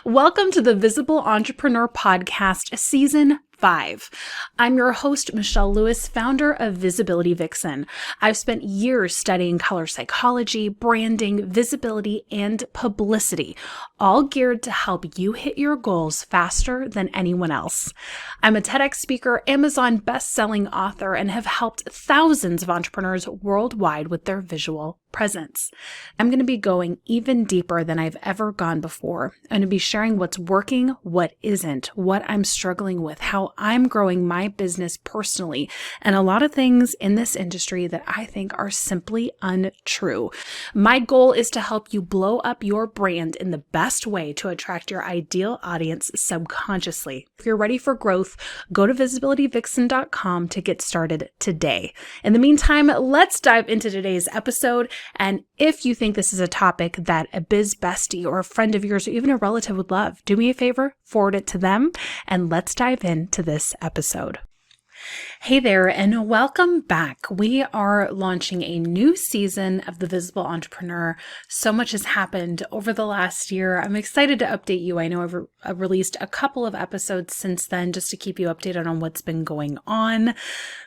Welcome to the Visible Entrepreneur Podcast, Season 5. I'm your host, Michelle Lewis, founder of Visibility Vixen. I've spent years studying color psychology, branding, visibility, and publicity, all geared to help you hit your goals faster than anyone else. I'm a TEDx speaker, Amazon best-selling author, and have helped thousands of entrepreneurs worldwide with their visual presence. I'm going to be going even deeper than I've ever gone before. I'm going to be sharing what's working, what isn't, what I'm struggling with, how I'm growing my business personally, and a lot of things in this industry that I think are simply untrue. My goal is to help you blow up your brand in the best way to attract your ideal audience subconsciously. If you're ready for growth, go to visibilityvixen.com to get started today. In the meantime, let's dive into today's episode. And if you think this is a topic that a biz bestie or a friend of yours or even a relative would love, do me a favor, forward it to them, and let's dive into this episode. Hey there, and welcome back. We are launching a new season of The Visible Entrepreneur. So much has happened over the last year. I'm excited to update you. I know I've released a couple of episodes since then just to keep you updated on what's been going on.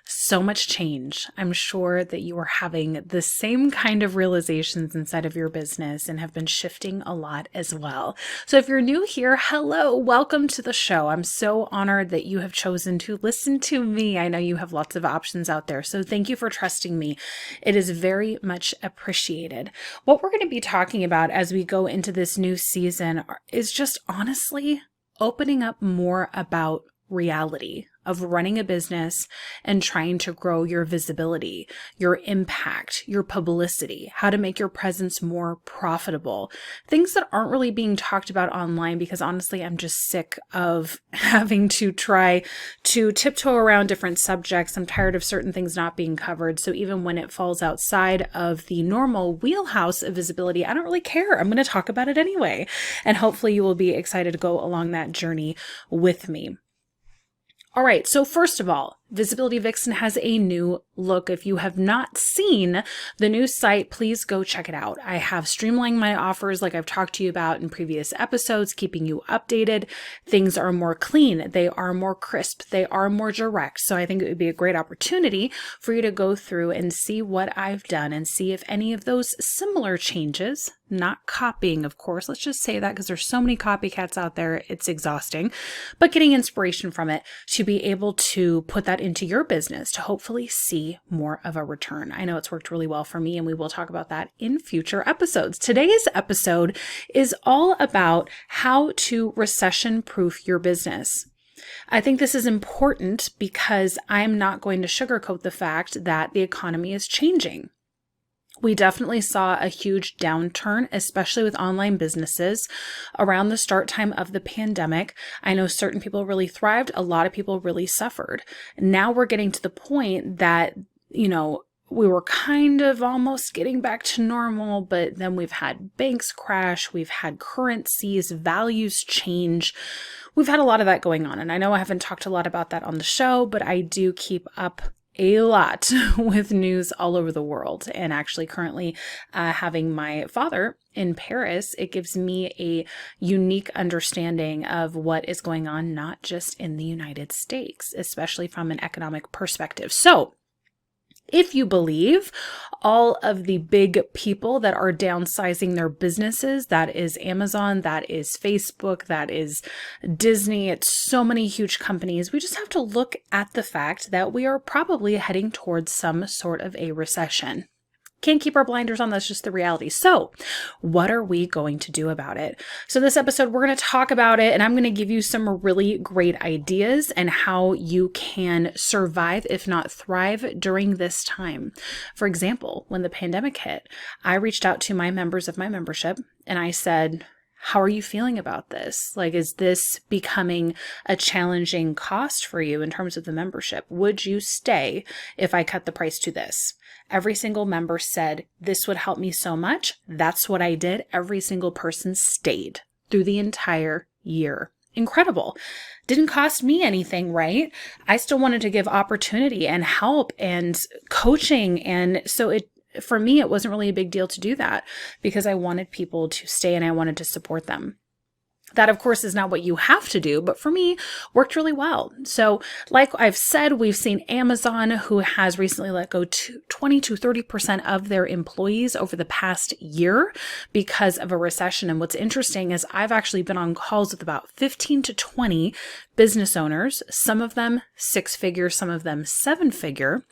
So much change. I'm sure that you are having the same kind of realizations inside of your business and have been shifting a lot as well. So if you're new here, hello, welcome to the show. I'm so honored that you have chosen to listen to me. I know you have lots of options out there, so thank you for trusting me. It is very much appreciated. What we're going to be talking about as we go into this new season is just honestly opening up more about reality of running a business and trying to grow your visibility, your impact, your publicity, how to make your presence more profitable, things that aren't really being talked about online because honestly, I'm just sick of having to try to tiptoe around different subjects. I'm tired of certain things not being covered. So even when it falls outside of the normal wheelhouse of visibility, I don't really care. I'm going to talk about it anyway. And hopefully you will be excited to go along that journey with me. All right, so first of all, Visibility Vixen has a new look. If you have not seen the new site, please go check it out. I have streamlined my offers like I've talked to you about in previous episodes, keeping you updated. Things are more clean. They are more crisp. They are more direct. So I think it would be a great opportunity for you to go through and see what I've done and see if any of those similar changes, not copying, of course, let's just say that because there's so many copycats out there, it's exhausting, but getting inspiration from it to be able to put that into your business to hopefully see more of a return. I know it's worked really well for me, and we will talk about that in future episodes. Today's episode is all about how to recession-proof your business. I think this is important because I'm not going to sugarcoat the fact that the economy is changing. We definitely saw a huge downturn, especially with online businesses around the start time of the pandemic. I know certain people really thrived. A lot of people really suffered. Now we're getting to the point that, we were kind of almost getting back to normal, but then we've had banks crash. We've had currencies, values change. We've had a lot of that going on. And I know I haven't talked a lot about that on the show, but I do keep up a lot with news all over the world. And actually currently having my father in Paris, it gives me a unique understanding of what is going on, not just in the United States, especially from an economic perspective. So if you believe all of the big people that are downsizing their businesses, that is Amazon, that is Facebook, that is Disney, it's so many huge companies, we just have to look at the fact that we are probably heading towards some sort of a recession. Can't keep our blinders on. That's just the reality. So what are we going to do about it? So this episode, we're going to talk about it, and I'm going to give you some really great ideas and how you can survive, if not thrive, during this time. For example, when the pandemic hit, I reached out to my members of my membership and I said, how are you feeling about this? Like, is this becoming a challenging cost for you in terms of the membership? Would you stay if I cut the price to this? Every single member said, this would help me so much. That's what I did. Every single person stayed through the entire year. Incredible. Didn't cost me anything, right? I still wanted to give opportunity and help and coaching. And so for me, it wasn't really a big deal to do that because I wanted people to stay and I wanted to support them. That, of course, is not what you have to do, but for me, worked really well. So like I've said, we've seen Amazon, who has recently let go to 20 to 30% of their employees over the past year because of a recession. And what's interesting is I've actually been on calls with about 15 to 20 business owners, some of them 6-figure, some of them 7-figure.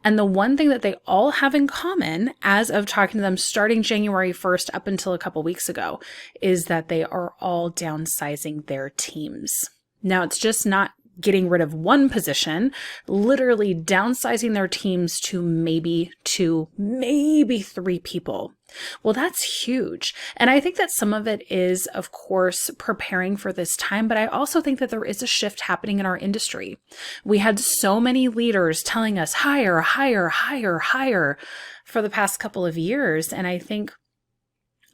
And the one thing that they all have in common, as of talking to them starting January 1st up until a couple weeks ago, is that they are all downsizing their teams. Now, it's just not getting rid of one position, literally downsizing their teams to maybe 2, maybe 3 people. Well, that's huge. And I think that some of it is, of course, preparing for this time, but I also think that there is a shift happening in our industry. We had so many leaders telling us hire, hire, hire, hire for the past couple of years. And I think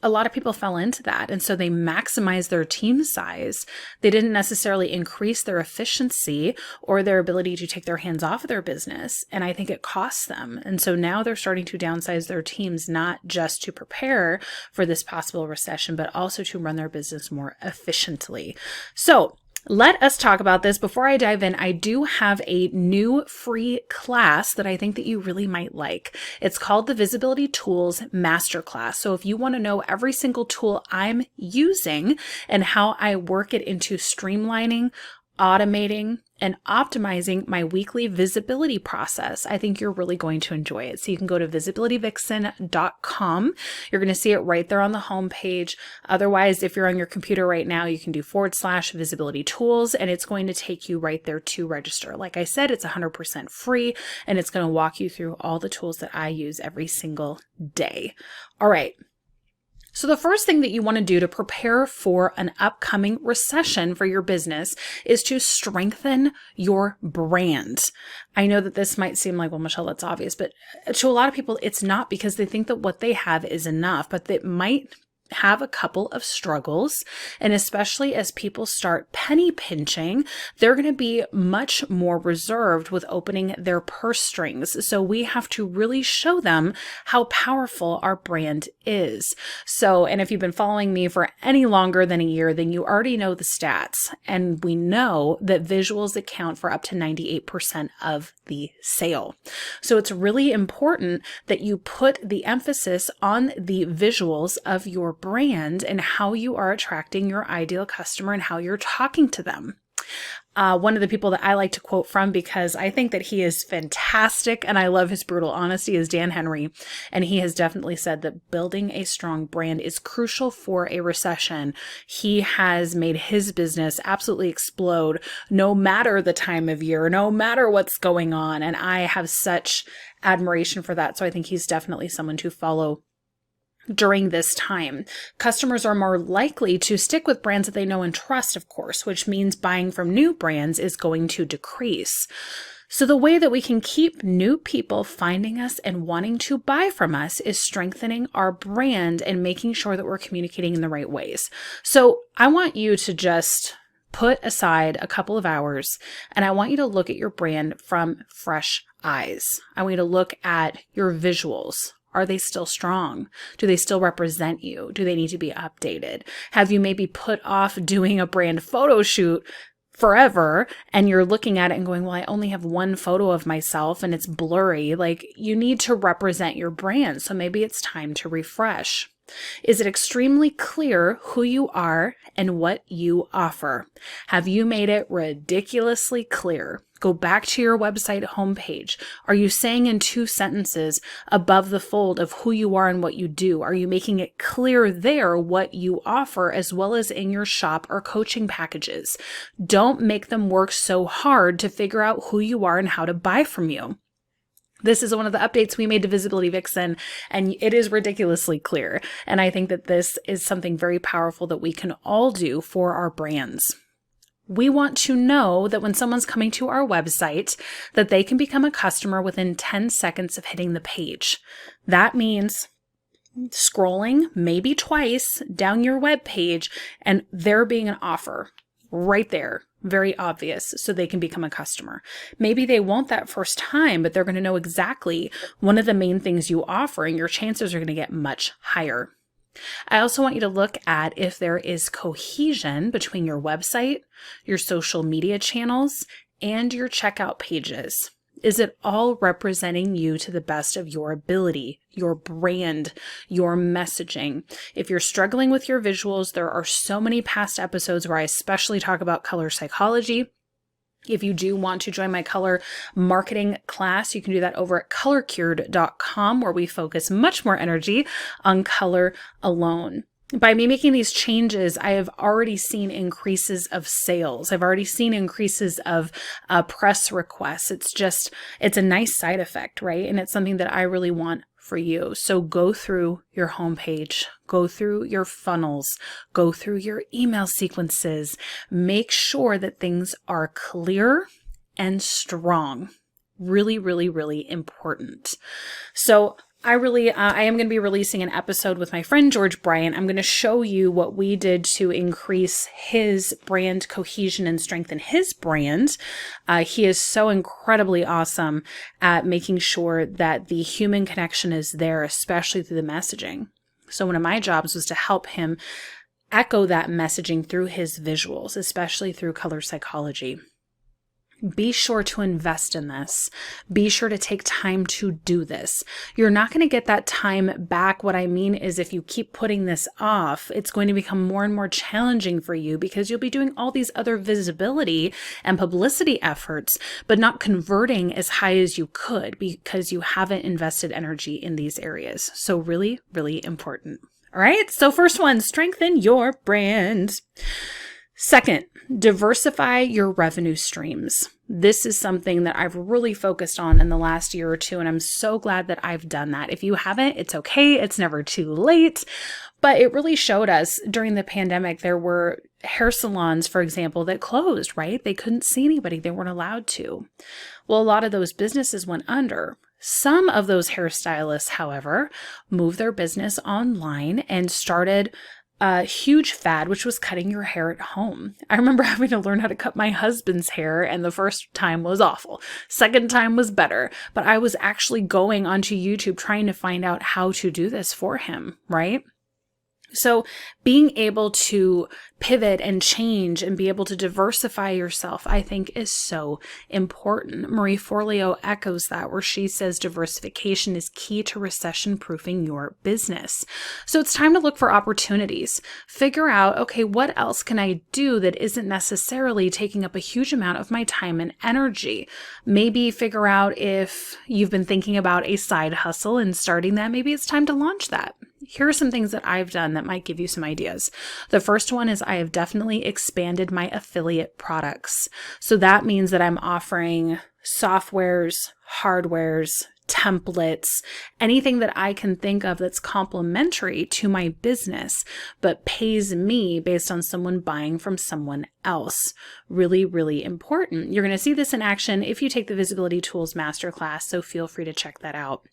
a lot of people fell into that. And so they maximized their team size. They didn't necessarily increase their efficiency or their ability to take their hands off of their business. And I think it costs them. And so now they're starting to downsize their teams, not just to prepare for this possible recession, but also to run their business more efficiently. So let us talk about this. Before I dive in, I do have a new free class that I think that you really might like. It's called the Visibility Tools Masterclass. So if you want to know every single tool I'm using and how I work it into streamlining, automating, and optimizing my weekly visibility process, I think you're really going to enjoy it. So you can go to visibilitywixen.com. You're going to see it right there on the homepage. Otherwise, if you're on your computer right now, you can do /visibility tools, and it's going to take you right there to register. Like I said, it's 100% free, and it's going to walk you through all the tools that I use every single day. All right. So the first thing that you want to do to prepare for an upcoming recession for your business is to strengthen your brand. I know that this might seem like, well, Michelle, that's obvious, but to a lot of people, it's not, because they think that what they have is enough, but they might have a couple of struggles. And especially as people start penny pinching, they're going to be much more reserved with opening their purse strings. So we have to really show them how powerful our brand is. So, and if you've been following me for any longer than a year, then you already know the stats. And we know that visuals account for up to 98% of the sale. So it's really important that you put the emphasis on the visuals of your brand and how you are attracting your ideal customer and how you're talking to them. One of the people that I like to quote from, because I think that he is fantastic and I love his brutal honesty, is Dan Henry. And he has definitely said that building a strong brand is crucial for a recession. He has made his business absolutely explode no matter the time of year, no matter what's going on. And I have such admiration for that. So I think he's definitely someone to follow during this time. Customers are more likely to stick with brands that they know and trust, of course, which means buying from new brands is going to decrease. So the way that we can keep new people finding us and wanting to buy from us is strengthening our brand and making sure that we're communicating in the right ways. So I want you to just put aside a couple of hours and I want you to look at your brand from fresh eyes. I want you to look at your visuals. Are they still strong? Do they still represent you? Do they need to be updated? Have you maybe put off doing a brand photo shoot forever and you're looking at it and going, well, I only have one photo of myself and it's blurry. Like, you need to represent your brand. So maybe it's time to refresh. Is it extremely clear who you are and what you offer? Have you made it ridiculously clear? Go back to your website homepage. Are you saying in 2 sentences above the fold of who you are and what you do? Are you making it clear there what you offer, as well as in your shop or coaching packages? Don't make them work so hard to figure out who you are and how to buy from you. This is one of the updates we made to Visibility Vixen, and it is ridiculously clear. And I think that this is something very powerful that we can all do for our brands. We want to know that when someone's coming to our website, that they can become a customer within 10 seconds of hitting the page. That means scrolling maybe twice down your web page and there being an offer right there. Very obvious, so they can become a customer. Maybe they won't that first time, but they're going to know exactly one of the main things you offer, and your chances are going to get much higher. I also want you to look at if there is cohesion between your website, your social media channels, and your checkout pages. Is it all representing you to the best of your ability, your brand, your messaging? If you're struggling with your visuals, there are so many past episodes where I especially talk about color psychology. If you do want to join my color marketing class, you can do that over at colorcured.com, where we focus much more energy on color alone. By me making these changes, I have already seen increases of sales. I've already seen increases of press requests. It's a nice side effect, right? And it's something that I really want for you. So go through your homepage, go through your funnels, go through your email sequences, make sure that things are clear and strong. Really, really, really important. So I am going to be releasing an episode with my friend George Bryant. I'm going to show you what we did to increase his brand cohesion and strengthen his brand. He is so incredibly awesome at making sure that the human connection is there, especially through the messaging. So one of my jobs was to help him echo that messaging through his visuals, especially through color psychology. Be sure to invest in this. Be sure to take time to do this. You're not going to get that time back. What I mean is if you keep putting this off, it's going to become more and more challenging for you because you'll be doing all these other visibility and publicity efforts, but not converting as high as you could because you haven't invested energy in these areas. So really, really important. All right. So first one, strengthen your brand. Second, diversify your revenue streams. This is something that I've really focused on in the last year or two, and I'm so glad that I've done that. If you haven't, it's okay. It's never too late. But it really showed us during the pandemic, there were hair salons, for example, that closed, right? They couldn't see anybody. They weren't allowed to. Well, a lot of those businesses went under. Some of those hairstylists, however, moved their business online and started a huge fad, which was cutting your hair at home. I remember having to learn how to cut my husband's hair, and the first time was awful. Second time was better, but I was actually going onto YouTube trying to find out how to do this for him, right? So being able to pivot and change and be able to diversify yourself, I think is so important. Marie Forleo echoes that, where she says diversification is key to recession-proofing your business. So it's time to look for opportunities. Figure out, okay, what else can I do that isn't necessarily taking up a huge amount of my time and energy? Maybe figure out if you've been thinking about a side hustle and starting that, maybe it's time to launch that. Here are some things that I've done that might give you some ideas. The first one is I have definitely expanded my affiliate products. So that means that I'm offering softwares, hardwares, templates, anything that I can think of that's complementary to my business, but pays me based on someone buying from someone else. Really, really important. You're going to see this in action if you take the Visibility Tools Masterclass, so feel free to check that out.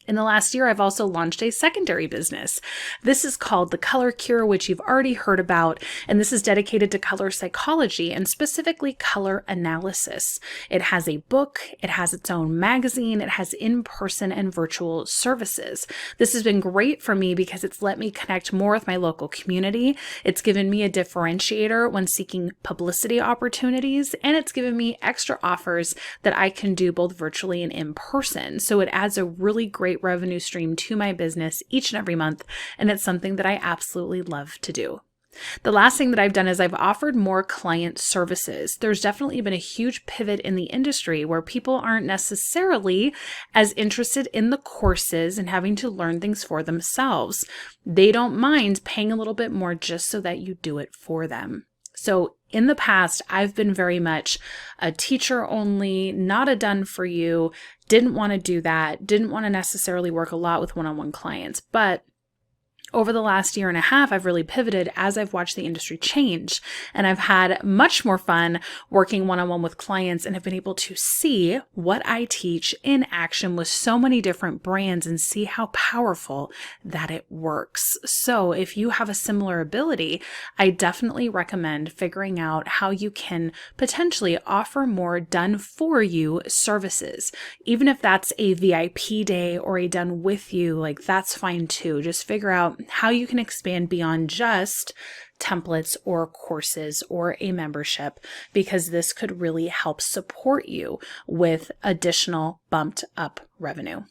In the last year, I've also launched a secondary business. This is called The Color Cure, which you've already heard about, and this is dedicated to color psychology and specifically color analysis. It has a book, it has its own magazine, it has in-person and virtual services. This has been great for me because it's let me connect more with my local community. It's given me a differentiator when seeking publicity opportunities, and it's given me extra offers that I can do both virtually and in person. So it adds a really great revenue stream to my business each and every month, and it's something that I absolutely love to do. The last thing that I've done is I've offered more client services. There's definitely been a huge pivot in the industry where people aren't necessarily as interested in the courses and having to learn things for themselves. They don't mind paying a little bit more just so that you do it for them. So in the past, I've been very much a teacher only, not a done for you, didn't want to do that, didn't want to necessarily work a lot with one-on-one clients. But over the last year and a half, I've really pivoted as I've watched the industry change, and I've had much more fun working one-on-one with clients and have been able to see what I teach in action with so many different brands and see how powerful that it works. So if you have a similar ability, I definitely recommend figuring out how you can potentially offer more done for you services. Even if that's a VIP day or a done with you, like that's fine too. Just figure out how you can expand beyond just templates or courses or a membership, because this could really help support you with additional bumped up revenue.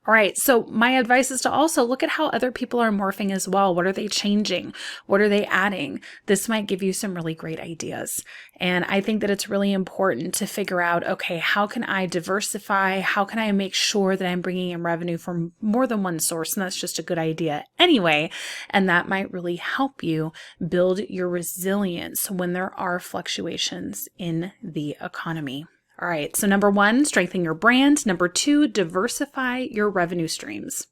All right, so my advice is to also look at how other people are morphing as well. What are they changing? What are they adding? This might give you some really great ideas. And I think that it's really important to figure out, okay, how can I diversify? How can I make sure that I'm bringing in revenue from more than one source? And that's just a good idea anyway. And that might really help you build your resilience when there are fluctuations in the economy. All right, so number 1, strengthen your brand. Number 2, diversify your revenue streams.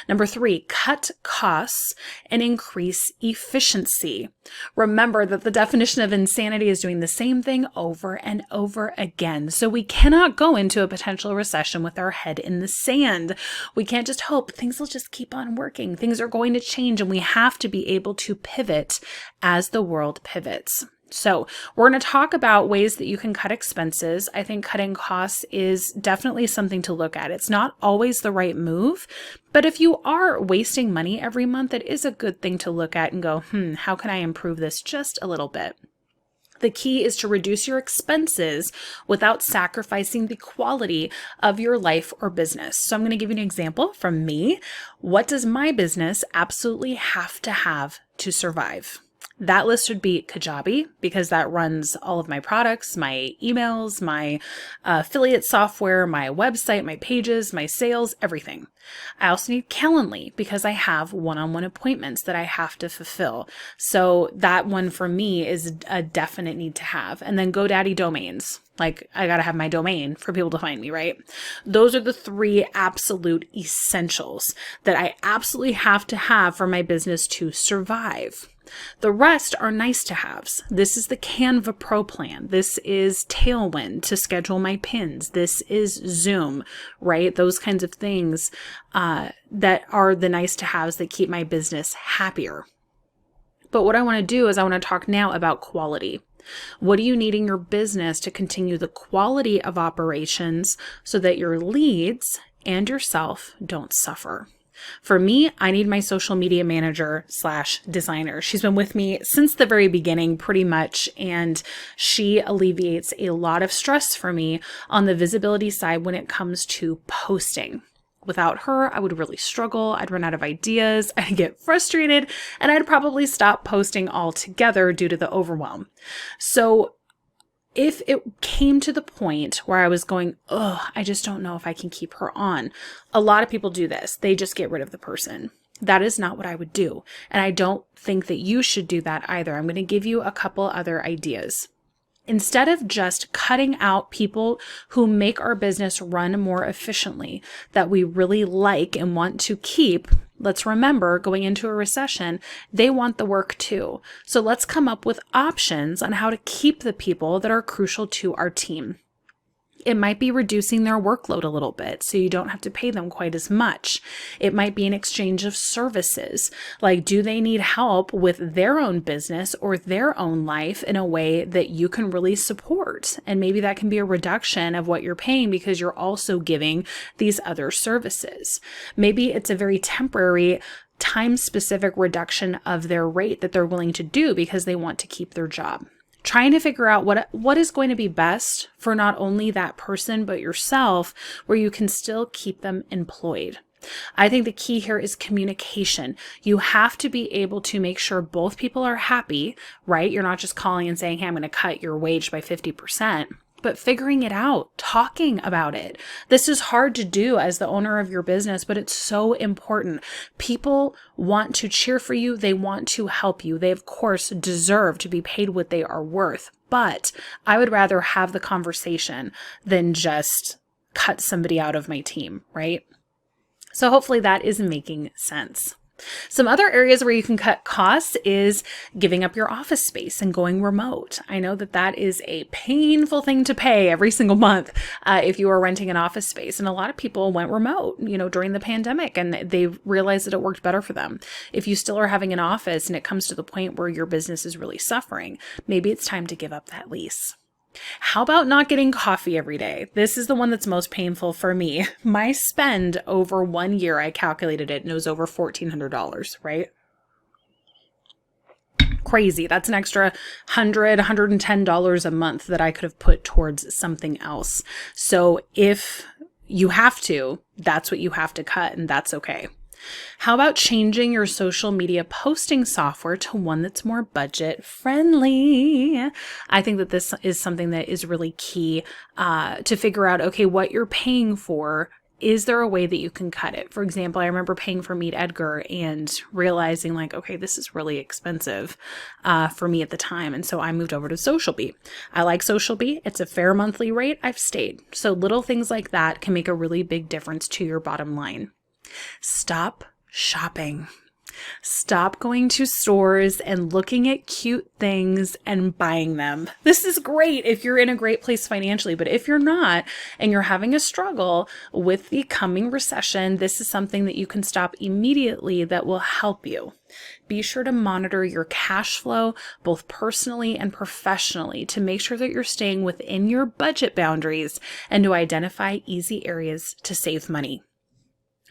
Number 3, cut costs and increase efficiency. Remember that the definition of insanity is doing the same thing over and over again. So we cannot go into a potential recession with our head in the sand. We can't just hope things will just keep on working. Things are going to change, and we have to be able to pivot as the world pivots. So we're going to talk about ways that you can cut expenses. I think cutting costs is definitely something to look at. It's not always the right move, but if you are wasting money every month, it is a good thing to look at and go, how can I improve this just a little bit? The key is to reduce your expenses without sacrificing the quality of your life or business. So I'm going to give you an example from me. What does my business absolutely have to survive? That list would be Kajabi, because that runs all of my products, my emails, my affiliate software, my website, my pages, my sales, everything. I also need Calendly because I have one-on-one appointments that I have to fulfill. So that one for me is a definite need to have. And then GoDaddy domains. Like, I got to have my domain for people to find me, right? Those are the 3 absolute essentials that I absolutely have to have for my business to survive. The rest are nice to haves. This is the Canva Pro plan. This is Tailwind to schedule my pins. This is Zoom, right? Those kinds of things that are the nice to haves that keep my business happier. But what I want to do is I want to talk now about quality. What do you need in your business to continue the quality of operations so that your leads and yourself don't suffer? For me, I need my social media manager / designer. She's been with me since the very beginning, pretty much, and she alleviates a lot of stress for me on the visibility side when it comes to posting. Without her, I would really struggle. I'd run out of ideas. I'd get frustrated, and I'd probably stop posting altogether due to the overwhelm. So if it came to the point where I was going, I just don't know if I can keep her on. A lot of people do this. They just get rid of the person. That is not what I would do. And I don't think that you should do that either. I'm going to give you a couple other ideas. Instead of just cutting out people who make our business run more efficiently, that we really like and want to keep, let's remember, going into a recession, they want the work too. So let's come up with options on how to keep the people that are crucial to our team. It might be reducing their workload a little bit so you don't have to pay them quite as much. It might be an exchange of services. Like, do they need help with their own business or their own life in a way that you can really support? And maybe that can be a reduction of what you're paying because you're also giving these other services. Maybe it's a very temporary time-specific reduction of their rate that they're willing to do because they want to keep their job. Trying to figure out what is going to be best for not only that person, but yourself, where you can still keep them employed. I think the key here is communication. You have to be able to make sure both people are happy, right? You're not just calling and saying, hey, I'm going to cut your wage by 50%. But figuring it out, talking about it. This is hard to do as the owner of your business, but it's so important. People want to cheer for you. They want to help you. They, of course, deserve to be paid what they are worth. But I would rather have the conversation than just cut somebody out of my team, right? So hopefully that is making sense. Some other areas where you can cut costs is giving up your office space and going remote. I know that that is a painful thing to pay every single month if you are renting an office space. And a lot of people went remote, during the pandemic, and they realized that it worked better for them. If you still are having an office and it comes to the point where your business is really suffering, maybe it's time to give up that lease. How about not getting coffee every day? This is the one that's most painful for me. My spend over 1 year, I calculated it, and it was over $1,400, right? Crazy. That's an extra $110 a month that I could have put towards something else. So if you have to, that's what you have to cut, and that's okay. How about changing your social media posting software to one that's more budget friendly? I think that this is something that is really key to figure out, okay, what you're paying for. Is there a way that you can cut it? For example, I remember paying for Meet Edgar and realizing like, okay, this is really expensive for me at the time. And so I moved over to SocialBee. I like SocialBee. It's a fair monthly rate. I've stayed. So little things like that can make a really big difference to your bottom line. Stop shopping. Stop going to stores and looking at cute things and buying them. This is great if you're in a great place financially, but if you're not and you're having a struggle with the coming recession, this is something that you can stop immediately that will help you. Be sure to monitor your cash flow, both personally and professionally, to make sure that you're staying within your budget boundaries and to identify easy areas to save money.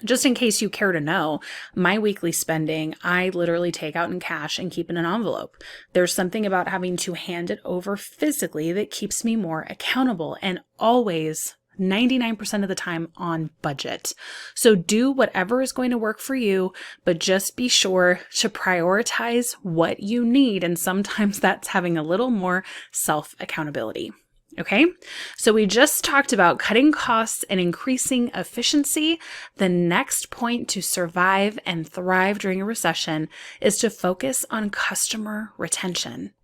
Just in case you care to know, my weekly spending, I literally take out in cash and keep in an envelope. There's something about having to hand it over physically that keeps me more accountable and always 99% of the time on budget. So do whatever is going to work for you, but just be sure to prioritize what you need. And sometimes that's having a little more self-accountability. Okay, so we just talked about cutting costs and increasing efficiency. The next point to survive and thrive during a recession is to focus on customer retention.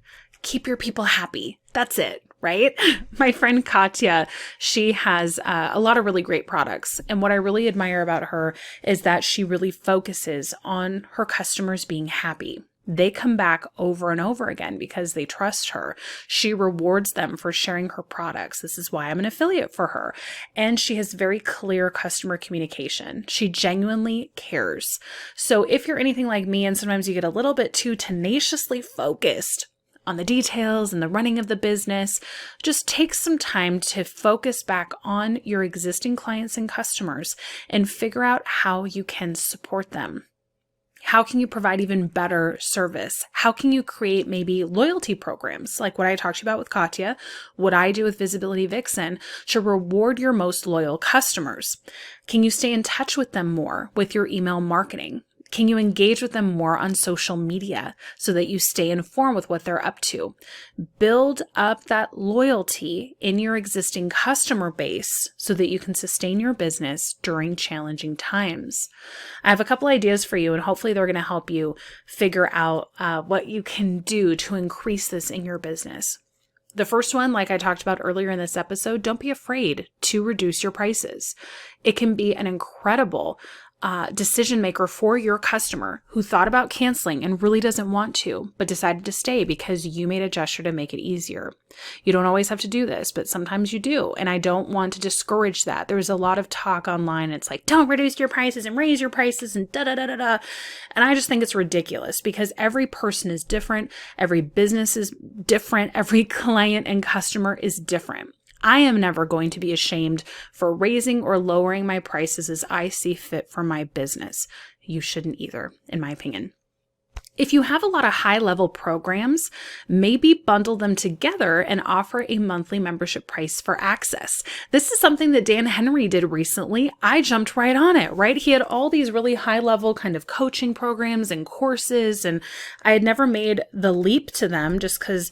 Keep your people happy. That's it, right? My friend Katya, she has a lot of really great products. And what I really admire about her is that she really focuses on her customers being happy. They come back over and over again because they trust her. She rewards them for sharing her products. This is why I'm an affiliate for her. And she has very clear customer communication. She genuinely cares. So if you're anything like me, and sometimes you get a little bit too tenaciously focused on the details and the running of the business, just take some time to focus back on your existing clients and customers and figure out how you can support them. How can you provide even better service? How can you create maybe loyalty programs like what I talked about with Katya, what I do with Visibility Vixen to reward your most loyal customers? Can you stay in touch with them more with your email marketing? Can you engage with them more on social media so that you stay informed with what they're up to? Build up that loyalty in your existing customer base so that you can sustain your business during challenging times. I have a couple ideas for you, and hopefully they're going to help you figure out what you can do to increase this in your business. The first one, like I talked about earlier in this episode, don't be afraid to reduce your prices. It can be an incredible decision maker for your customer who thought about canceling and really doesn't want to, but decided to stay because you made a gesture to make it easier. You don't always have to do this, but sometimes you do. And I don't want to discourage that. There's a lot of talk online. It's like, don't reduce your prices and raise your prices and da da da da da. And I just think it's ridiculous because every person is different. Every business is different. Every client and customer is different. I am never going to be ashamed for raising or lowering my prices as I see fit for my business. You shouldn't either, in my opinion. If you have a lot of high-level programs, maybe bundle them together and offer a monthly membership price for access. This is something that Dan Henry did recently. I jumped right on it, right? He had all these really high-level kind of coaching programs and courses, and I had never made the leap to them just because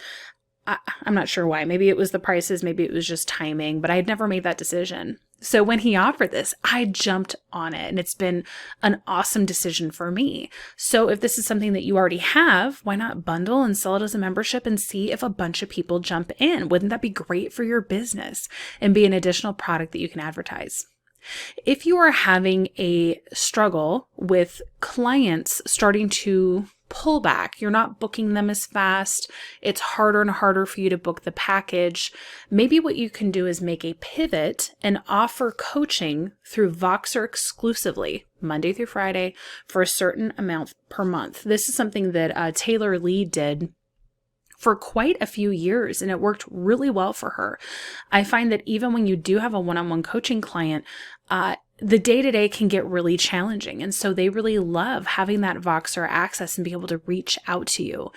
I'm not sure why. Maybe it was the prices, maybe it was just timing, but I had never made that decision. So when he offered this, I jumped on it, and it's been an awesome decision for me. So if this is something that you already have, why not bundle and sell it as a membership and see if a bunch of people jump in? Wouldn't that be great for your business and be an additional product that you can advertise? If you are having a struggle with clients starting to pull back, you're not booking them as fast, it's harder and harder for you to book the package, maybe what you can do is make a pivot and offer coaching through Voxer exclusively, Monday through Friday, for a certain amount per month. This is something that Taylor Lee did for quite a few years, and it worked really well for her. I find that even when you do have a one-on-one coaching client, the day-to-day can get really challenging. And so they really love having that Voxer access and being able to reach out to you,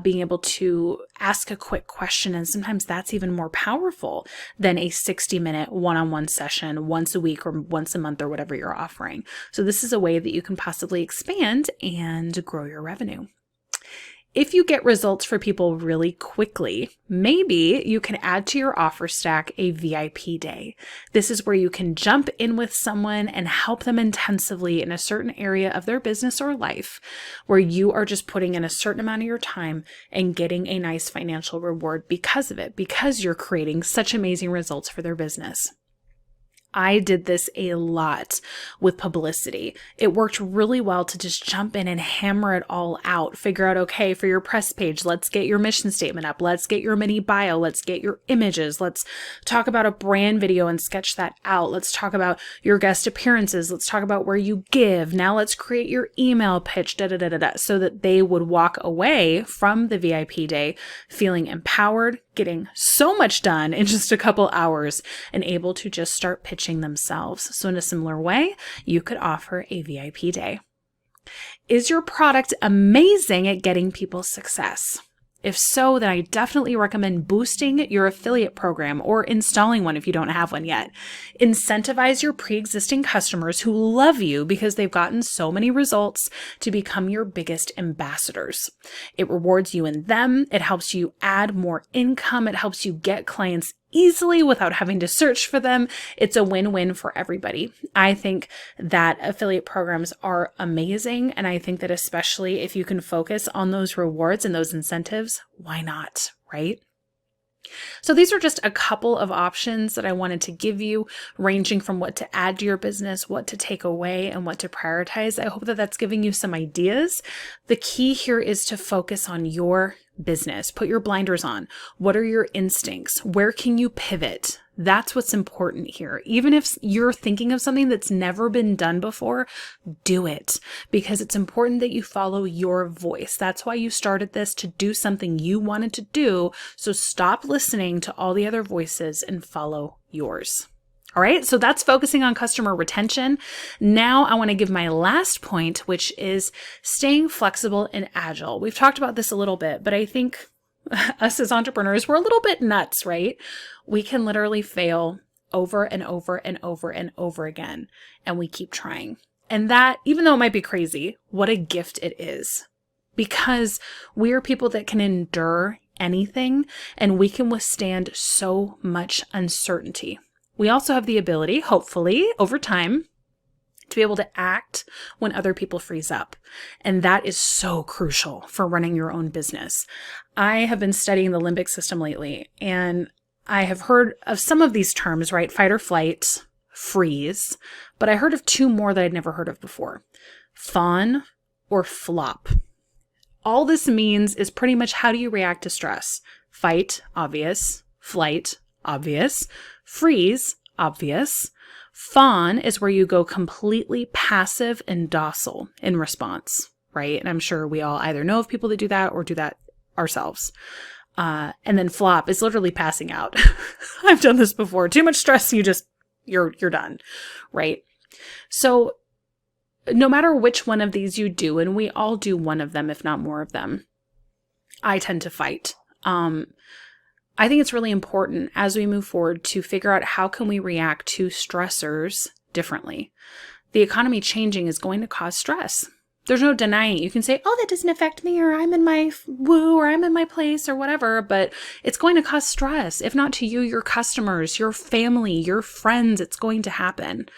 being able to ask a quick question. And sometimes that's even more powerful than a 60-minute one-on-one session once a week or once a month or whatever you're offering. So this is a way that you can possibly expand and grow your revenue. If you get results for people really quickly, maybe you can add to your offer stack a VIP day. This is where you can jump in with someone and help them intensively in a certain area of their business or life, where you are just putting in a certain amount of your time and getting a nice financial reward because of it, because you're creating such amazing results for their business. I did this a lot with publicity. It worked really well to just jump in and hammer it all out. Figure out, okay, for your press page, let's get your mission statement up. Let's get your mini bio. Let's get your images. Let's talk about a brand video and sketch that out. Let's talk about your guest appearances. Let's talk about where you give. Now let's create your email pitch, so that they would walk away from the VIP day feeling empowered, getting so much done in just a couple hours, and able to just start pitching themselves. So in a similar way, you could offer a VIP day. Is your product amazing at getting people success? If so, then I definitely recommend boosting your affiliate program or installing one if you don't have one yet. Incentivize your pre-existing customers who love you because they've gotten so many results to become your biggest ambassadors. It rewards you and them. It helps you add more income. It helps you get clients easily without having to search for them. It's a win-win for everybody. I think that affiliate programs are amazing. And I think that especially if you can focus on those rewards and those incentives, why not, right? So these are just a couple of options that I wanted to give you, ranging from what to add to your business, what to take away, and what to prioritize. I hope that that's giving you some ideas. The key here is to focus on your business. Put your blinders on. What are your instincts? Where can you pivot? That's what's important here. Even if you're thinking of something that's never been done before, do it, because it's important that you follow your voice. That's why you started this, to do something you wanted to do. So stop listening to all the other voices and follow yours. All right, so that's focusing on customer retention. Now I want to give my last point, which is staying flexible and agile. We've talked about this a little bit, but I think us as entrepreneurs, we're a little bit nuts, right? We can literally fail over and over and over and over again, and we keep trying. And that, even though it might be crazy, what a gift it is, because we are people that can endure anything, and we can withstand so much uncertainty. We also have the ability, hopefully, over time, to be able to act when other people freeze up. And that is so crucial for running your own business. I have been studying the limbic system lately, and I have heard of some of these terms, right? Fight or flight, freeze. But I heard of two more that I'd never heard of before. Fawn or flop. All this means is pretty much, how do you react to stress? Fight, obvious. Flight, obvious. Freeze, obvious. Fawn is where you go completely passive and docile in response, right? And I'm sure we all either know of people that do that or do that ourselves. And then flop is literally passing out. I've done this before. Too much stress, you're done, right? So no matter which one of these you do, and we all do one of them, if not more of them, I tend to fight. I think it's really important as we move forward to figure out how can we react to stressors differently. The economy changing is going to cause stress. There's no denying it. You can say, oh, that doesn't affect me, or I'm in my woo, or I'm in my place, or whatever, but it's going to cause stress. If not to you, your customers, your family, your friends, it's going to happen.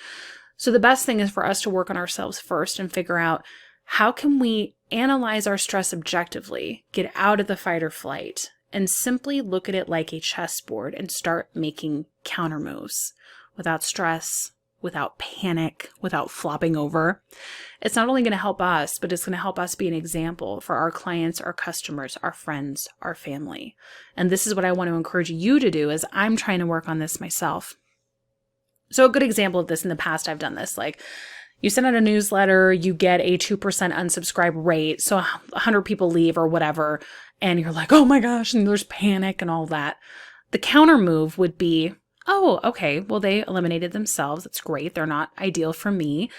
So the best thing is for us to work on ourselves first and figure out, how can we analyze our stress objectively, get out of the fight or flight, and simply look at it like a chessboard and start making counter moves without stress, without panic, without flopping over. It's not only going to help us, but it's going to help us be an example for our clients, our customers, our friends, our family. And this is what I want to encourage you to do as I'm trying to work on this myself. So a good example of this, in the past, I've done this, like, you send out a newsletter, you get a 2% unsubscribe rate, so 100 people leave or whatever, and you're like, oh my gosh, and there's panic and all that. The counter move would be, oh, okay, well, they eliminated themselves. That's great. They're not ideal for me.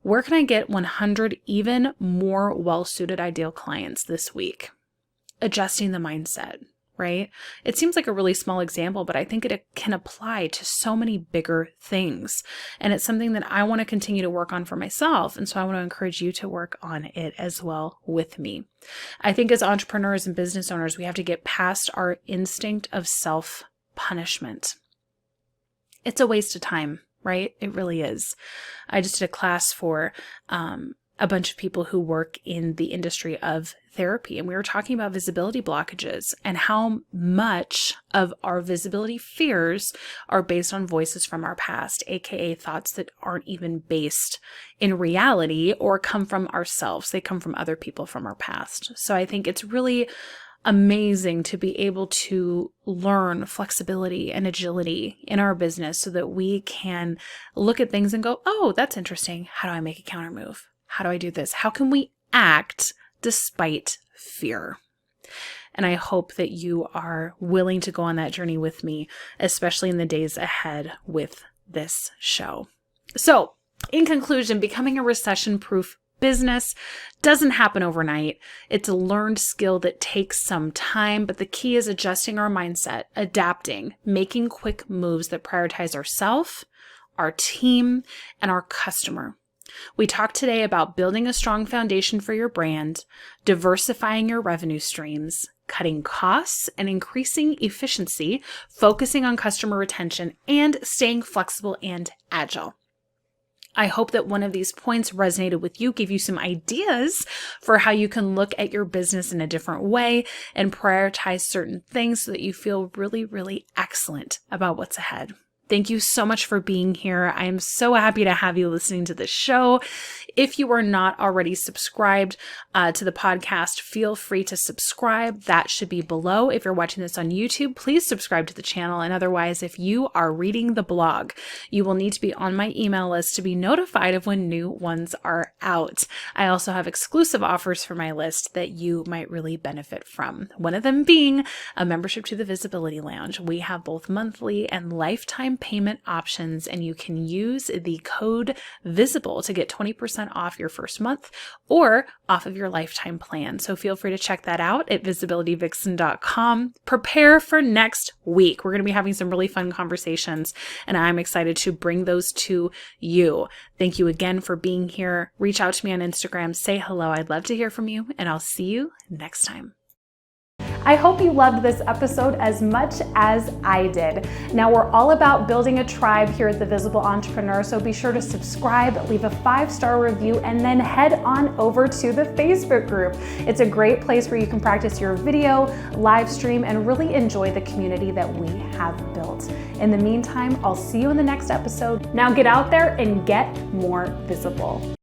Where can I get 100 even more well-suited ideal clients this week? Adjusting the mindset, right? It seems like a really small example, but I think it can apply to so many bigger things. And it's something that I want to continue to work on for myself. And so I want to encourage you to work on it as well with me. I think as entrepreneurs and business owners, we have to get past our instinct of self-punishment. It's a waste of time, right? It really is. I just did a class for a bunch of people who work in the industry of therapy, and we were talking about visibility blockages and how much of our visibility fears are based on voices from our past, aka thoughts that aren't even based in reality or come from ourselves. They come from other people from our past. So I think it's really amazing to be able to learn flexibility and agility in our business so that we can look at things and go, oh, that's interesting. How do I make a counter move? How do I do this? How can we act despite fear? And I hope that you are willing to go on that journey with me, especially in the days ahead with this show. So, in conclusion, becoming a recession-proof business doesn't happen overnight. It's a learned skill that takes some time, but the key is adjusting our mindset, adapting, making quick moves that prioritize ourselves, our team, and our customer. We talked today about building a strong foundation for your brand, diversifying your revenue streams, cutting costs and increasing efficiency, focusing on customer retention, and staying flexible and agile. I hope that one of these points resonated with you, gave you some ideas for how you can look at your business in a different way and prioritize certain things so that you feel really, really excellent about what's ahead. Thank you so much for being here. I am so happy to have you listening to this show. If you are not already subscribed to the podcast, feel free to subscribe. That should be below. If you're watching this on YouTube, please subscribe to the channel. And otherwise, if you are reading the blog, you will need to be on my email list to be notified of when new ones are out. I also have exclusive offers for my list that you might really benefit from. One of them being a membership to the Visibility Lounge. We have both monthly and lifetime payment options, and you can use the code VISIBLE to get 20% off your first month or off of your lifetime plan. So feel free to check that out at visibilitywixen.com. Prepare for next week. We're going to be having some really fun conversations, and I'm excited to bring those to you. Thank you again for being here. Reach out to me on Instagram. Say hello. I'd love to hear from you, and I'll see you next time. I hope you loved this episode as much as I did. Now, we're all about building a tribe here at The Visible Entrepreneur, so be sure to subscribe, leave a 5-star review, and then head on over to the Facebook group. It's a great place where you can practice your video, live stream, and really enjoy the community that we have built. In the meantime, I'll see you in the next episode. Now get out there and get more visible.